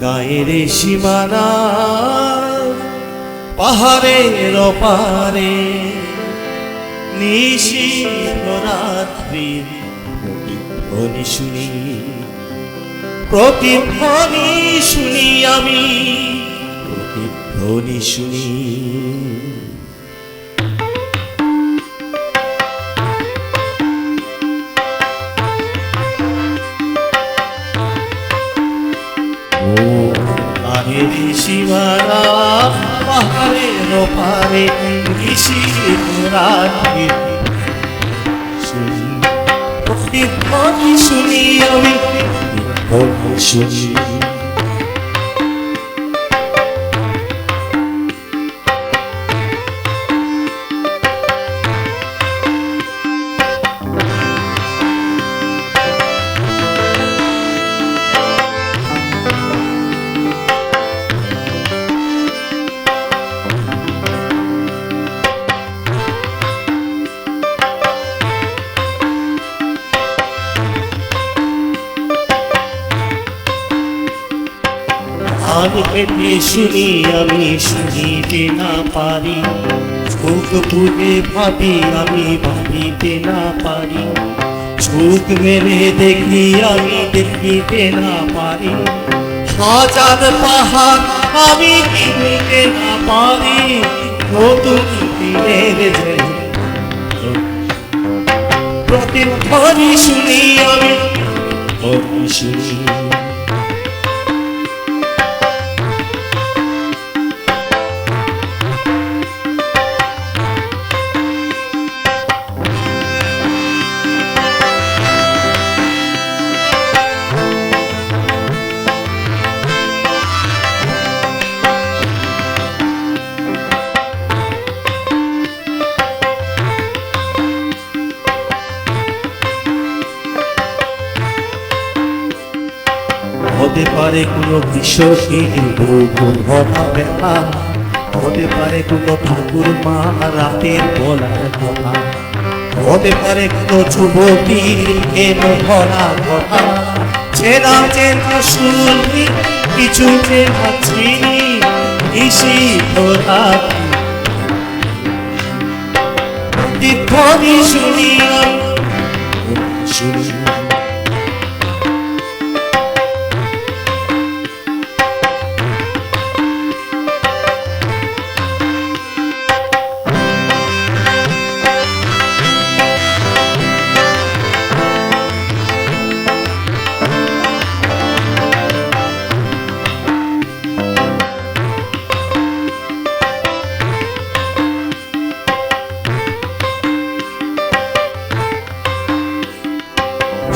গায়ের সীমানা পাহাড়ের ওপারে নিশীথ রাত্রির প্রতিধ্বনি শুনি, প্রতিধ্বনি শুনি, আমি প্রতিধ্বনি শুনি। গায়ের সীমানা পাহাড়ের ওপারে নিশীথ রাত্রির শুনি, প্রতিধ্বনি শুনি, আমি প্রতিধ্বনি শুনি। গান পেতে শুনি, আমি শুনিতে না পারি, চোখ পুড়ে ভাবি, আমি ভাবিতে না পারি, চোখ মেলে দেখি, আমি দেখিতে না পারি, হাজার পাহাড় আমি চিনিতে না পারি, নতুন দিনের প্রতিধ্বনি শুনি, আমি প্রতিধ্বনি শুনি। হতে পারে কোনো কিশোরীর বুক ভরা ব্যথা, হতে পারে কোনো ঠাকুর মা রাতের বলার কথা, হতে পারে কোনো যুবতীর প্রেম ভরা কথা, চেনা চেনা শুনি, কিছু চেনা চিনি, নিশীথ রাত্রি প্রতিধ্বনি শুনি, শুনি।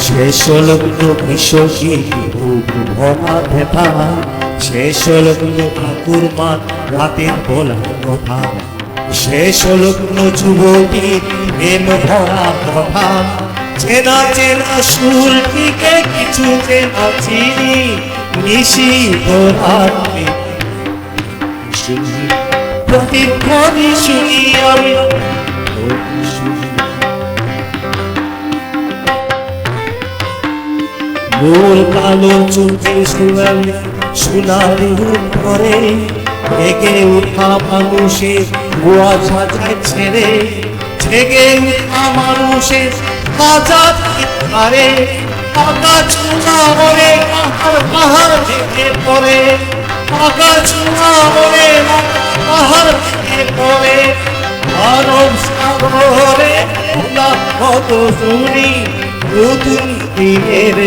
শেষ হলো কিশোরী বুক ভরা ব্যথা, শেষ হলো ঠাকুর মা রাতের বলার কথা, শেষ হলো যুবতীর প্রেম ভরা কথা, চেনা চেনা সুরটিকে কিছু চেনা চিনি, নিশীথ রাত্রি প্রতিধ্বনি শুনি, আমি শুনি। গোল কালো চুলকে সোনালি ঘরে জেগে উঠা মানুষের গোয়া সাজায় ছেড়ে, জেগে উঠা মানুষের বাজার ধারে, আকাশ চূড়া হয়ে পাহাড় ভেঙে পড়ে, আকাশ চূড়া হয়ে পাহাড় ভেঙে পড়ে, মানব সাগরে ভোলা কত শুনি, নতুন দিনের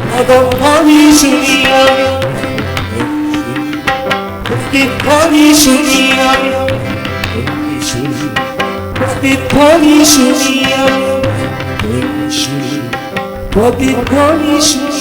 প্রতিধ্বনি শুনি, আমি প্রতিধ্বনি শুনি, আমি প্রতিধ্বনি শুনি, আমি প্রতিধ্বনি শুনি।